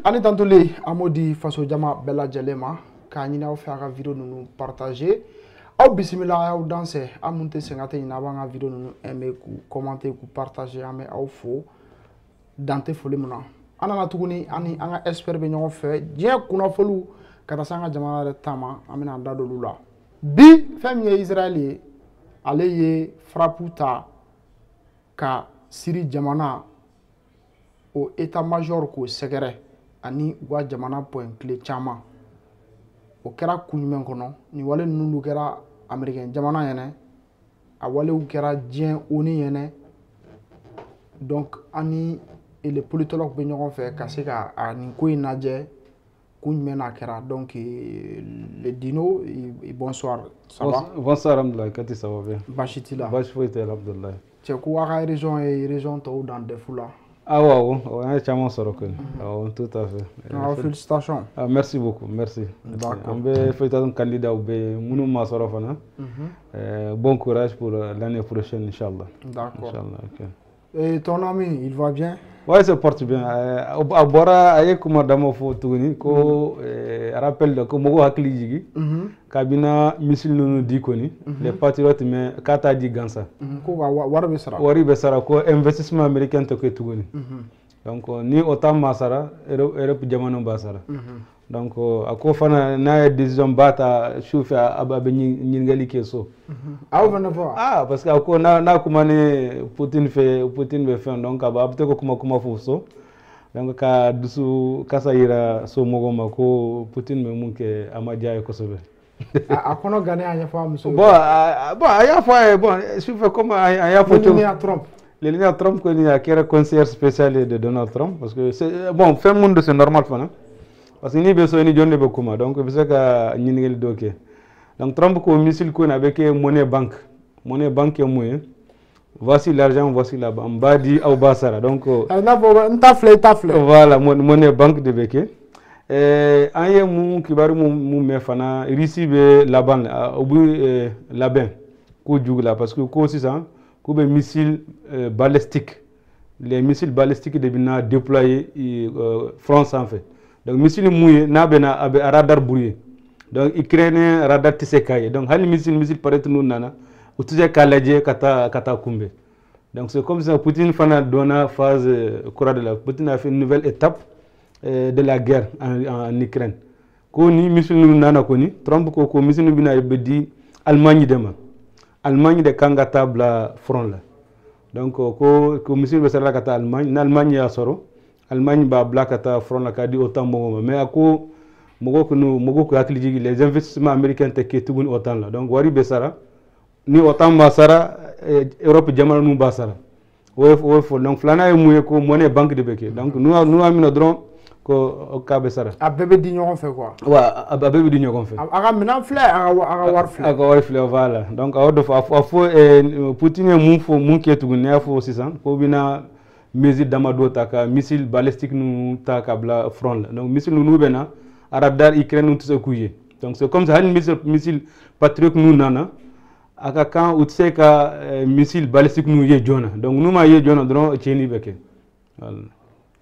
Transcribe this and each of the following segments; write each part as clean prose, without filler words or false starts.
ani tantole amodi faso jama bella jalema ka nyina o fa ka video nunu partager aw bismillah aw danser amunte sengate ina banga video nunu aimer ku commenter ku partager ame aw fo dante foli muna anana tuguni ani anga expert be nyongo fe je kuna folu kata sanga jama re tama amina dado lula bi famille israeli aleye fraputa ka siri jamana o état major ko segere ani wa jamana point clé chama o kera kunyumen kono ni wale nundu kera américain jamana yene a wale u kera dien oni yene donc ani et les politologues be ñogon fe ka se ka ani ko inaje kunyumen na kera donc le dino et bonsoir ça va bonsoir Abdoulaye kati ça va bien bashitila bashfoite Abdoulaye c'est quoi la région to dans des foula. Ah ouais, on a chamon sorokon. Ah tout à fait. Ah félicitations. Ah merci beaucoup, merci. D'accord. On veut faire un candidat ou be mounou ma sorofana. Bon courage pour l'année prochaine inchallah. D'accord. Inchallah. Okay. Et ton ami, il va bien? Ouais, ça porte bien. Abora aye kuma damo fo tuguni ko rappel de ko mogo hakli jigi. Kabina misil nunu di koni les patriotes mais kata di gansa. Ko wari sara. Wari be sara ko investissement américain to ko tuguni. Donc ni otam masara Europe jamano basara. Donc ako fana na décision bata chauffeur ababe nyingali keso. Ah on va voir. Ah parce que ako na kuma ne Poutine be fait donc abte ko kuma fuso. Donc ka dusu kasaira so mogoma ko Poutine me munke amadia ko sobe. Akono gagné à fois monsieur. Bon à fois bon chauffeur comme à fois Trump. Les lignes Trump ko ni akera conseiller spécial de Donald Trump parce que c'est bon fait monde c'est normal fana. Parce que ni beso ni jonne be kuma donc bisa ka nyingel doké donc Trump ko missile ko na beke monnaie banque moyen voici l'argent voici la badi au basara donc tafle voilà monnaie banque de beke anye mu kibaru mu mefana recibe laban obu laben ko jugla parce que ko aussi ça ko be missile balistique les missiles balistiques de bina déployés France en fait. Donc missile mouillé n'a bena abe radar brouillé. Donc Ukraine radar tisekaye. Donc hali missile paraît nous nana utuje kalaje kata kumbe. Donc c'est comme ça Poutine fana donna phase courant de la Poutine a fait une nouvelle étape de la guerre en Ukraine. Ko ni missile nous nana koni Trump ko missile bina bedi Allemagne dema. Allemagne de kanga table front là. Donc ko missile be sala kata Allemagne ya soro. Allemagne ba blakata front la kadi autant mogo mais ako mogo ko akli les investissements américains te ke tugun autant là donc wari besara ni autant basara Europe jamana nu basara fo donc flana e muye ko monnaie banque de beke donc nous amina dron ko ka besara abebe di ñogon fait quoi wa abebe di ñogon fait aga mina flé aga war flé voilà donc awodo fo Poutine mun ke tugun ne fo 600 ko bina mesure d'amado taka missile balistique nous taka bla front là. Donc missile nous bena radar Ukraine nous tout couiller donc c'est comme ça un missile patriot nous nana aka kan utse ka missile balistique nous ye jona donc nous ma ye jona dron cheni beke voilà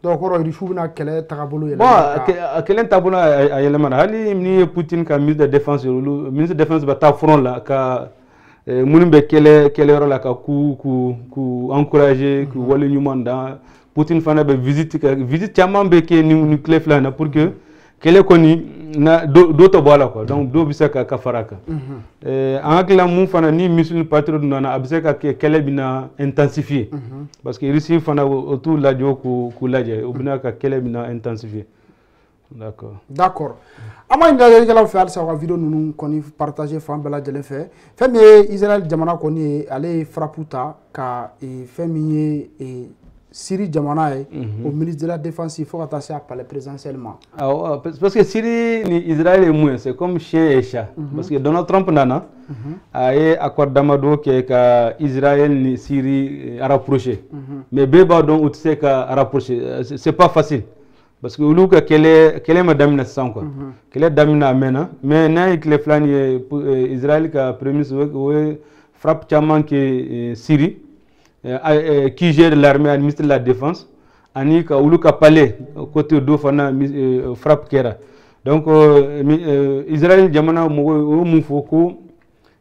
donc oro ri fubna kele takabulu yele bon kelen tabuna ayele man hali ni Poutine ka ministre de défense ba ta front là ka munimbe kele ro la ka ku encourager ku wala ñu manda Poutine fana be visite chama be ke ni clef là pour que kele ko ni na do to bola quoi donc do bisa ka faraka angla mu fana ni missile patriot na abisa ka kele bina intensifier parce que Russie fana autour la jo ku laje obina ka kele bina intensifier. D'accord. Ama inda gala faire sa vidéo nous koni partager fan bela jele fait mais Israël jamana koni aller frapputa ka famille et Syrie jamana au ministre de la défense il faut attacher à parler présidentiellement. Ah parce que Syrie ni Israël est moins c'est comme chien et chat parce que Donald Trump nana a accord d'amado que Israël ni Syrie a rapproché mais beba donc tu sais ka rapproché c'est pas facile. Parce que Uluka kele madame na sans quoi kele damina mena mais na ikle flani Israël ka premier frappe chaman que Syrie qui gère l'armée administre la défense ani ka ulu ka palais côté do fana frappe kera. Donc Israël jamana mo mu foko,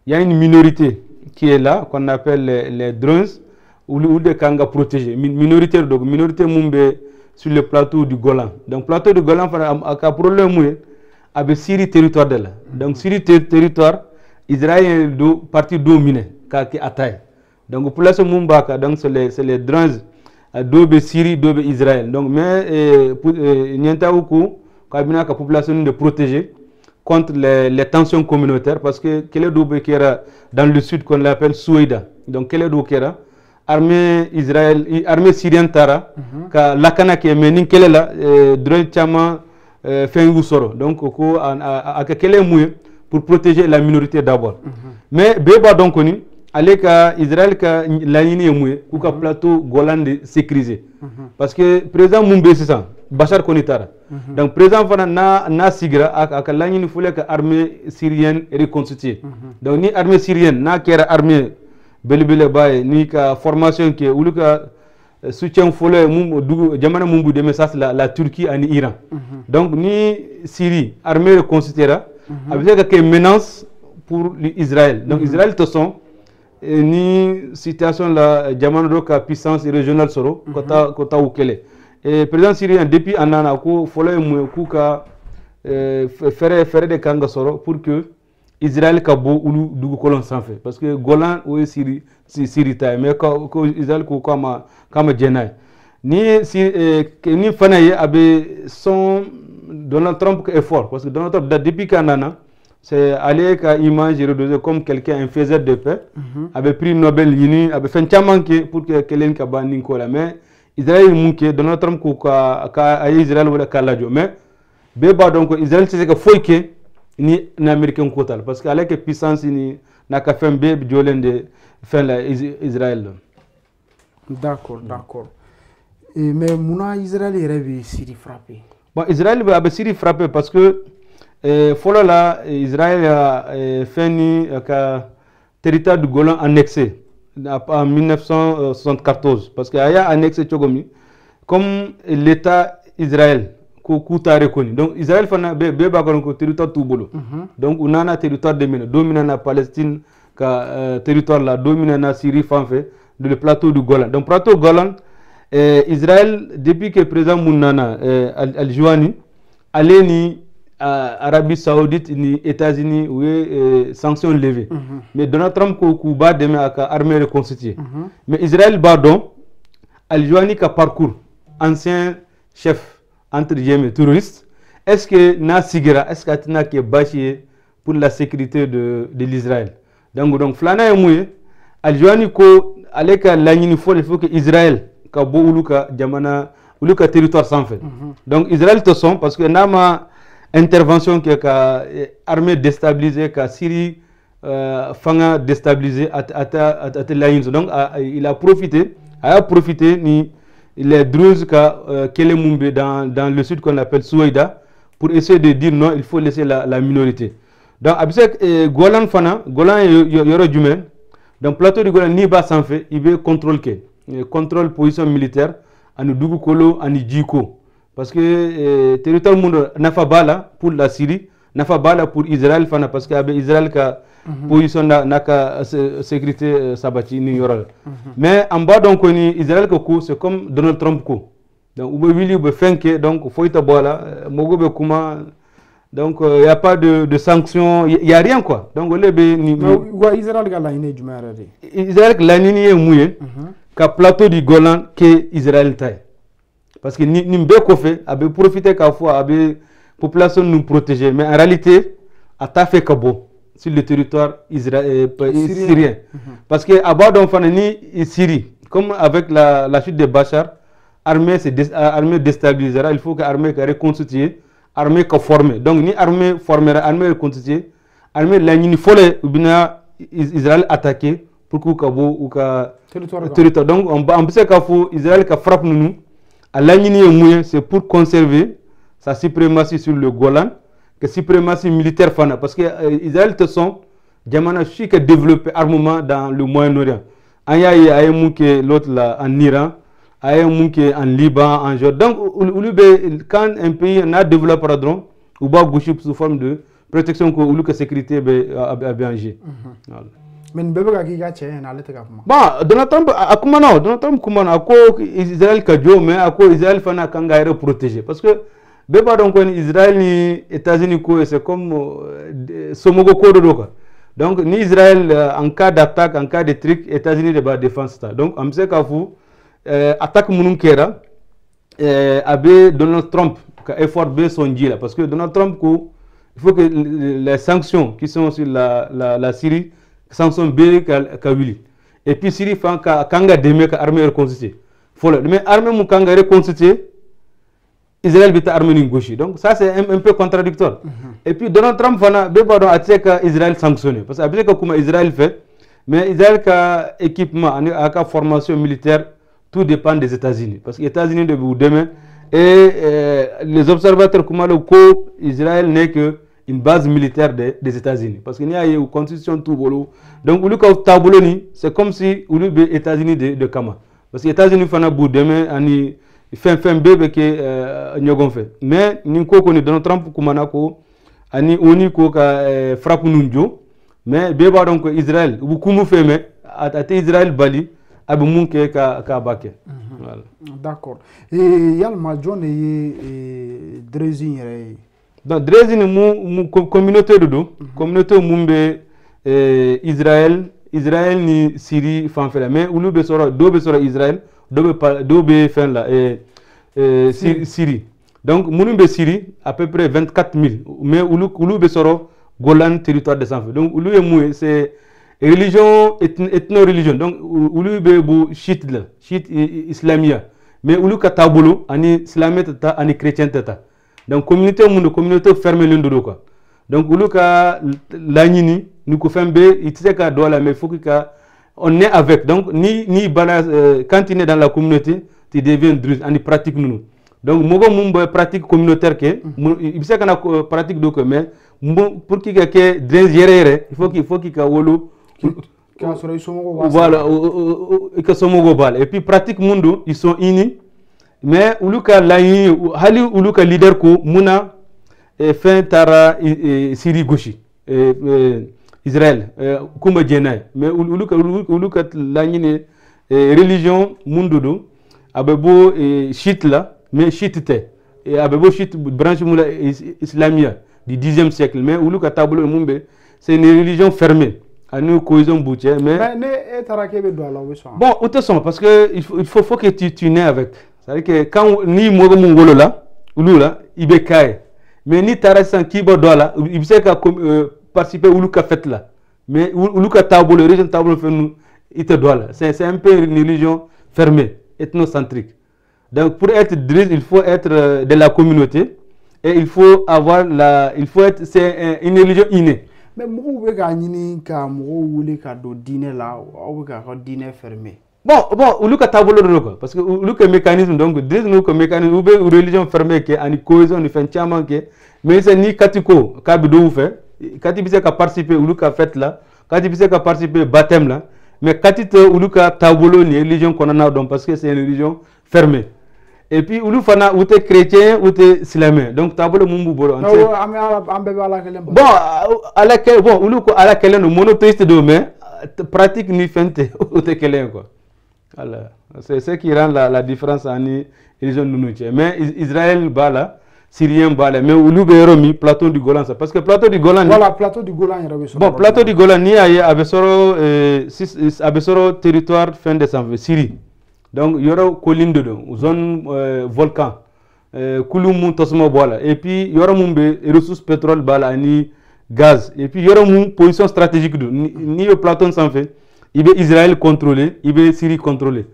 il y a une minorité qui est là qu'on appelle les drones ou des kanga protégés. Minorité donc minorité mumbe sur le plateau du Golan. Donc plateau du Golan a un problème avec Syrie territoire de là. Donc Syrie territoire Israël do partie dominée qui attaque. Donc pour la Mumbaka donc c'est les drones dobe Syrie dobe Israël. Donc mais nientauku kabina ka population de protéger contre les tensions communautaires parce que quel est dobe qui era dans le sud qu'on l'appelle Souaïda. Donc quel est dobe qui era armée Israël armée syrienne tara ka lakana qui est mening quel est là drone chama fin soro. Donc ko a quel est moué pour protéger la minorité d'abord. Mais beba donc oni Aleka Israël ka la ligne moué ou ka plateau Golan de sécurisé. Parce que président Mumbe c'est ça, Bachar Konitara. Donc président fana na sigra ak la ligne foule ka armée syrienne reconstituée. Donc ni armée syrienne na kera armée belibele bay ni ka formation qui ou ka soutien foule mum jamana mumbu de message la Turquie et l'Iran. Donc ni Syrie armée reconstituée avec que menace pour l'Israël. Donc Israël te sont ni situation la jamano ka puissance régionale soro kota ukele et président syrien depuis anana ko folo mu ku ka faire de kanga soro pour que Israël ka bo ulu dugu kolon sans fait parce que Golan ou Syrie ta mais ko Israël ko kama jenay ni ni fanaye abe son Donald Trump est fort parce que Donald Trump depuis kanana c'est aller qu'à image redosé comme quelqu'un un faiseur de paix avait pris Nobel yini avait fait un chamanke pour que quelqu'un qui bani kola mais Israël munke Donald Trump ko ka Israël wala kalajo mais beba donc Israël c'est que foi que ni américain kotal parce que avec puissance ni na ka fait be jolende fin la Israël. D'accord. Mais mouna Israël est Syrie frappé. Bon Israël a Syrie frappé parce que follow là Israël a fait un territoire du Golan annexé en 1974 parce qu'il y a annexé Tchogomi comme l'État Israël Kouta reconnu. Donc Israël fait un territoire tout bolo. Donc on a un territoire dominant la Palestine, territoire là dominant la Syrie, de le plateau du Golan. Donc plateau Golan, Israël depuis que le président Mounana Al-Jouani allait ni Arabie Saoudite ni États-Unis oui sanctions levées. Mais Donald Trump ko ba demain avec armée reconstituée. Mais Israël pardon Al-Jouani ka parcours ancien chef entre guillemets terroriste. Est-ce que na sigira est-ce que tina ke bachier pour la sécurité de l'Israël. Donc flana e mouye Al-Jouani ko aleka lagnini il faut que Israël ka bo uluka jamana uluka territoire sans fait. Donc Israël te sont parce que nama intervention qui est armée déstabilisée, que Syrie fanga déstabilisée à donc il a profité ni les Druzes qu'elle Mumbe dans le sud qu'on appelle Souaïda pour essayer de dire non il faut laisser la minorité. Donc avec Golan fana Golan yoro dumen donc plateau de Golan ni bas sans fait il veut contrôle position militaire à Dugu Kolo à Djiko. Parce que territoire monde n'a pas bala pour la Syrie, n'a pas bala pour Israël, parce que Israël a position n'a sécurité sabati ni yoral. Mais en bas donc Israël c'est comme Donald Trump ko. Donc ou Willy ou Fenke donc faut être bala, mogo be kuma donc il y a pas de sanctions, il y a rien quoi. Donc on ni Israël ga la ine jumarade. Israël la nini est mouillé, ka plateau du Golan que Israël taille. Parce que nous avons profité qu'à fois la population nous protéger, mais en réalité, à ta fait kabo sur le territoire syrien. Parce que à bas ni Syrie, comme avec la chute de Bachar, l'armée déstabilisera, il faut que l'armée soit reconstituée, l'armée soit formée. Donc ni armée formée, l'armée reconstituée, l'armée l'année folle ou bien Israël attaqué pour que kabo ou territoire. Donc on peut qu'à faut Israël qui frappe nous. À l'année c'est pour conserver sa suprématie sur le Golan, que suprématie militaire fana, parce que Israël te sont Jamana qui a développé armement dans le Moyen-Orient. Il y a l'autre là en Iran, a un monde qui est en Liban, en Jordan. Donc, quand un pays n'a développé par drone, ou bien gauche sous forme de protection ou la sécurité a bien agi. Mais bébé qui a été en alerte bon Donald Trump a comment non Donald Trump comment a quoi Israël kadio mais à quoi Israël fana kanga protégé parce que bébé donc Israël ni États-Unis quoi c'est comme somogo ko do quoi donc ni Israël en cas d'attaque en cas de truc États-Unis de défense ça donc am se ka fu attaque munun kera abe Donald Trump ka effort be son là parce que Donald Trump ko il faut que les sanctions qui sont sur la Syrie sanctions B Kawili et puis Syrie fait kanga deme ka armée reconstituée faut mais armée mu kanga reconstituée Israël bita armée ni gauche donc ça c'est un peu contradictoire et puis Donald Trump fana be pardon a tseka Israël sanctionné parce que après que comme Israël fait mais Israël ka équipement aka formation militaire tout dépend des États-Unis parce que les États-Unis de demain et les observateurs comme le co Israël n'est que une base militaire des États-Unis parce qu'il y a une constitution tout bolo donc le cas tabuloni c'est comme si les États-Unis de Kama parce que les États-Unis font un bout demain ani fin bébé que nyogon fait mais ni ko ko ni Donald Trump kumanako ani oni ko ka frappe nunjo mais beba donc Israël bu kumu fait mais ate Israël bali abu munke ka bake voilà d'accord et yalma John et Drezin donc Drezin mu communauté de communauté mumbe Israël ni Syrie fan fait mais ulu be soro do be soro Israël do be fin là Syrie donc mumbe Syrie à peu près 24 000 mais ulu be soro Golan territoire des enfants donc ulu mu c'est religion ethno-religion donc ulu be bu chiite la chiite islamia mais ulu ka tabulu ani islamia tata ani chrétien tata donc communauté fermée l'un quoi donc ulu ka lagnini ni ko fembe itse ka dola mais faut que on est avec donc ni bala quand tu es dans la communauté tu deviens druze ani pratique nous donc mogo mumbo pratique communautaire que il sait kana pratique donc mais pour qu'il que druze yere il faut qu'il ka wolo voilà que somogo bal et puis pratique mundo ils sont unis mais uluka laini hali uluka leader ko muna fin tara Syrie gauche Israël kuma jenay mais uluka laini religion mundo do abebo chiite là mais chiite te et abebo chiite branche mula islamia du 10e siècle mais uluka tablo mumbe c'est une religion fermée à nous cohésion boutière mais bon autant parce que il faut que tu nais avec c'est-à-dire que quand ni mogo mungolo là ulu là ibe kai mais ni tarasan kibo dola il sait ka participer ulu ka fête là mais ulu ka tabolo religion tabolo fait nous ite dola c'est un peu une religion fermée ethnocentrique donc pour être druze il faut être de la communauté et il faut être c'est une religion innée mais mogo be ka nyini ka mogo wule ka do dîner là ou ka dîner fermé bon ulu ka tabolo do quoi parce que ulu ka mécanisme donc druze nous ka mécanisme ou religion fermée que ani cohésion ni fin tiaman que mais c'est ni katiko ka bi do fait kati bise ka participer ulu ka fête là kati bise ka participer baptême là mais kati te ulu ka tabolo ni religion konana donc parce que c'est une religion fermée et puis ulu fana ou t'es chrétien ou t'es islamien donc tabolo mumbu bolo bon à laquelle bon ulu ko à laquelle no monothéiste do mais pratique ni fente ou t'es quelqu'un quoi voilà c'est ce qui rend la différence en religion nounoutier mais Israël bala Syrien bala mais ulu be romi plateau du Golan ça parce que plateau du Golan voilà plateau du Golan bon plateau du Golan ni abesoro territoire fin décembre Syrie donc il y aura colline dedans zone volcan kulumu tosmo bola et puis il y aura mumbe ressources pétrole bala ni gaz et puis il y aura mu position stratégique de ni le plateau sans fait il est Israël contrôlé il est Syrie contrôlé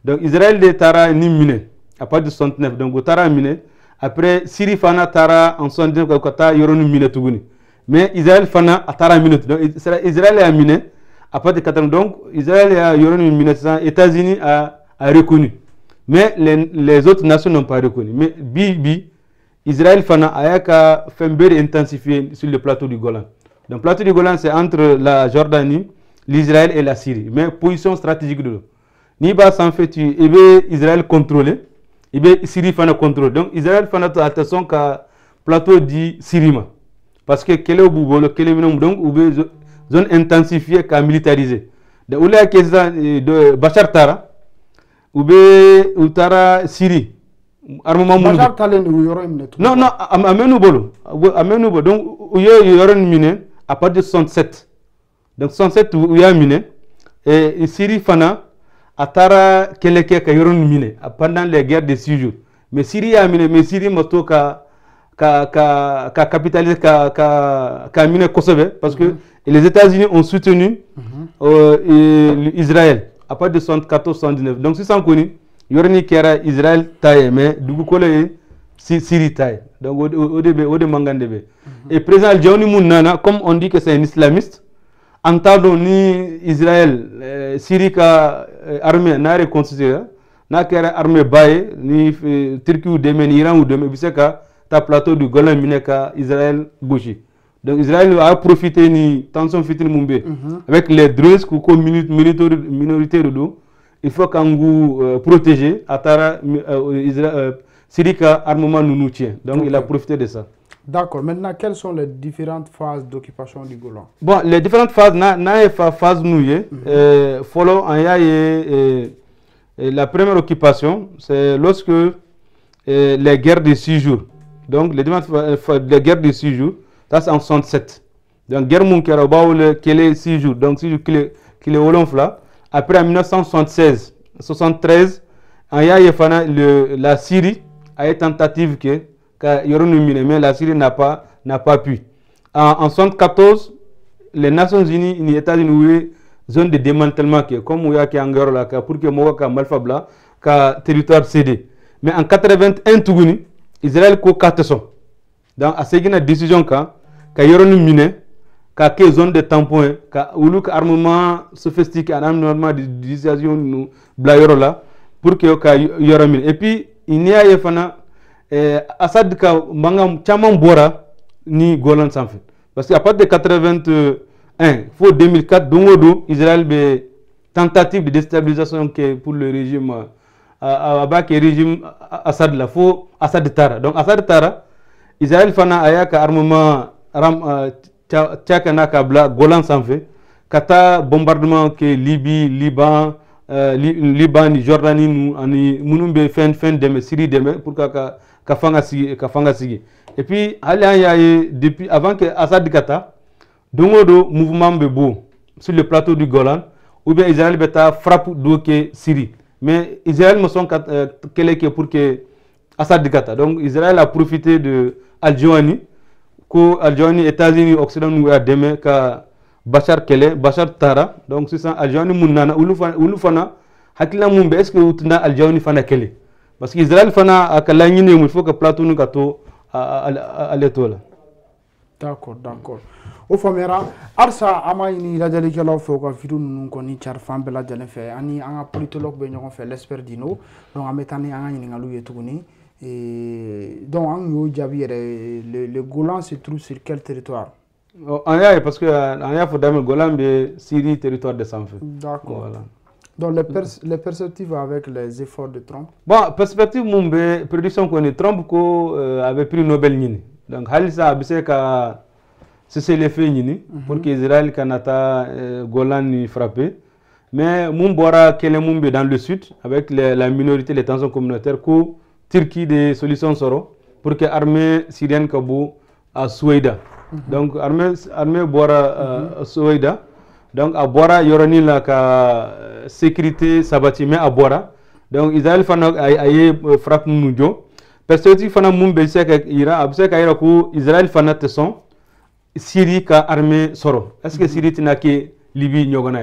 donc Israël de tara ni miné à partir de 69 donc tara miné après Syrie fana tara en 79 kata yoro ni miné tuguni mais Israël fana tara miné donc Israël est miné à partir de 80 donc Israël a yoro ni miné États-Unis a reconnu mais les autres nations n'ont pas reconnu mais Israël fana ayaka fembe intensifié sur le plateau du Golan donc le plateau du Golan c'est entre la Jordanie l'Israël et la Syrie mais position stratégique de l'eau ni ba san fait tu ibe Israël contrôler ibe Syrie fana contrôler donc Israël fana to attention ka plateau di Syrie ma parce que kele bubolo kele binom donc ube zone intensifiée ka militarisé de oula kesa de Bachar Tara ube utara Syrie armement mun Bachar Talen ou yoro imne non amenu bolo donc uye yoro mine à partir de 67 donc 67 uya mine et Syrie fana atara keleke ka yoro mine pendant les guerres de 6 jours mais Syrie a mine mais Syrie moto ka capitalisé ka mine Kosovo parce que les États-Unis ont soutenu Israël à partir de 74-79 donc si sans connu yorni kera Israël taille mais du coup Syrie taille donc au début mangandebe et président Al-Jaouni Mounana comme on dit que c'est un islamiste entendons ni Israël Syrie ka armée n'a reconstitué n'a kera armée baye ni Turquie ou Yémen Iran ou Yémen biseka ta plateau du Golan Mineka, Israël gauche. Donc Israël a profité ni tension fitil mumbe avec les Druzes ou minorité de dos. Il faut qu'on vous protéger à Tara Syrie armement nous tient. Donc il a profité de ça. D'accord. Maintenant, quelles sont les différentes phases d'occupation du Golan? Bon, les différentes phases, phase nous follow en la première occupation, c'est lorsque les guerres de 6 jours. Donc, les guerres de 6 jours, ça c'est en 67. Donc, guerre Moukera, qui est 6 jours. Donc, 6 jours qui est au long là. Après, en 1976, 73, la Syrie a été tentative que mais la Syrie n'a pas pu. En 74, les Nations Unies, les États-Unis, zone de démantèlement, comme il y a qui Angola, pour que Moka Malfabla, territoire cédé. Mais en 81, Israël ko 400. Donc à cette décision ka yoronu mine ka zone de tampon ka uluk armement sophistiqué armement de dissuasion nous bla yorola pour que ka yoromine et puis il y a yefana Assad ka mangam chaman bora ni Golan sans fait parce qu'à partir de 81 faut 2004 dongodo Israël be tentative de déstabilisation que pour le régime avec le régime Assad là, faut Assad Tara. Donc Assad Tara, Israël fana ayaka armement tchakana kabla Golan sans fait, kata bombardement que Libye, Liban, Jordanie nous ani munumbe fin de Syrie demain pour ka fanga sigi. Et puis depuis avant que Assad kata, dongodo mouvement bebo sur le plateau du Golan ou bien Israël beta frappe doke Syrie. Mais Israël me sont pour que Assad Gata. Donc Israël a profité de Al-Jaouni, que Al-Jaouni, États-Unis, Occident, nous a demain ka Bachar Kele, Bachar Tara. Donc c'est ça, Al-Jaouni Mounana, Ulufana, Hakila Mumbe, est-ce que Utna Al-Jaouni Fana Kele? Parce qu'Israël Fana a Kalangine, il faut que Platon nous gato à l'étoile. D'accord. O famera arsa amaini la jali kala fo ko fitu nun ko ni char fam bela jale fe ani anga politologue be ñoko fe l'espère dino donc ametani anga ni ngalu yetuguni et donc ang yo jabi le Golan se trouve sur quel territoire? Parce que anya faut dame Golan be Syrie territoire de Sanfé. D'accord. Voilà. Donc les perspectives avec les efforts de Trump? Bon, perspective mumbe prédiction qu'on est Trump ko avait pris Nobel Nini. Donc halisa abise ka c'est l'effet pour qu'Israël Kanata Golan y frappé. Mais Mumbora Kelemumbe dans le sud, avec la minorité, les tensions communautaires, que Turquie des solutions seront pour que l'armée syrienne Kabou à Souaïda. Donc armée Bora Souaïda. Donc à Bora, Yorani la sécurité sabati, mais à Bora. Donc Israël Fana a frappé Moudjo. Perspective Fana Mumbe, c'est que Israël Fana Tesson. Syrie ka armée soro est-ce que Syrie tina ke Libye nyogona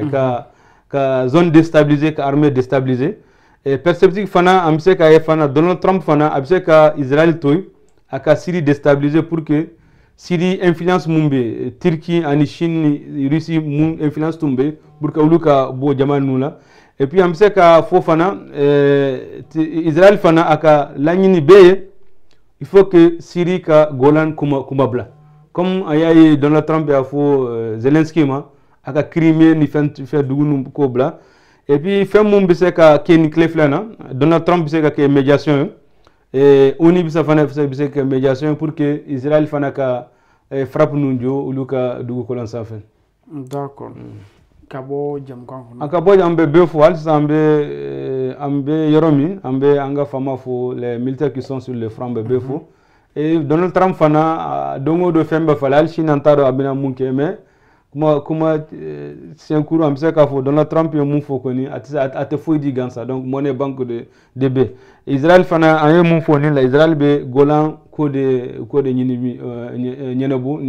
ka zone déstabilisée ka armée déstabilisée et perspective fana amse ka fana Donald Trump fana amse ka Israël toy aka Syrie déstabilisée pour que Syrie influence mumbe Turquie ani Chine Russie mun influence tumbe pour que uluka bo jama nula et puis amse ka fo fana Israël fana aka lanyini beye il faut que Syrie ka Golan kuma bla comme ayaye Donald Trump a fait Zelensky a Crimée ni fait dugunu kobla et puis fɛn mun bɛ se ka kɛ ni tile filɛ na Donald Trump bɛ se ka kɛ médiation ye ONU bɛ se fana bɛ se ka kɛ médiation pour que Israël fana ka frappe ninnu jɔ olu ka dugukolo sanfɛ. D'accord. Ka bɔ jamukan kɔnɔ. A ka bɔ an bɛ bɛɛ fo halisa an bɛ yɔrɔ min an bɛ an ka faama fo les militaires qui sont sur le front bɛ bɛɛ fo et Donald Trump fana don o don fɛn bɛɛ falen hali sini an t'a dɔn a bɛna mun kɛ mais kuma senkuru an bɛ se k'a fɔ Donald Trump ye mun fɔ kɔni a tɛ foyi di gansa donc monnaie banque de bɛ Israël fana an ye mun fɔ nin la Israël bɛ Golan ko de ɲɛnabɔ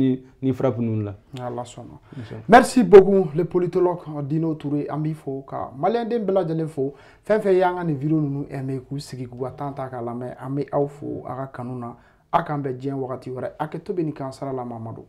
ni frappe ninnu la. Allah sɔnna. Merci beaucoup le politologue Dino Touré an b'i fo ka maliyɛnden bɛɛ lajɛlen fo fɛn fɛn y'an ka nin vidéo ninnu aimé k'u sigi k'u ka temps ta k'a lamɛn an bɛ aw fo a ka kanu na a k'an bɛn diɲɛ wagati wɛrɛ a kɛ to bɛ nin kan sara la Mamadu.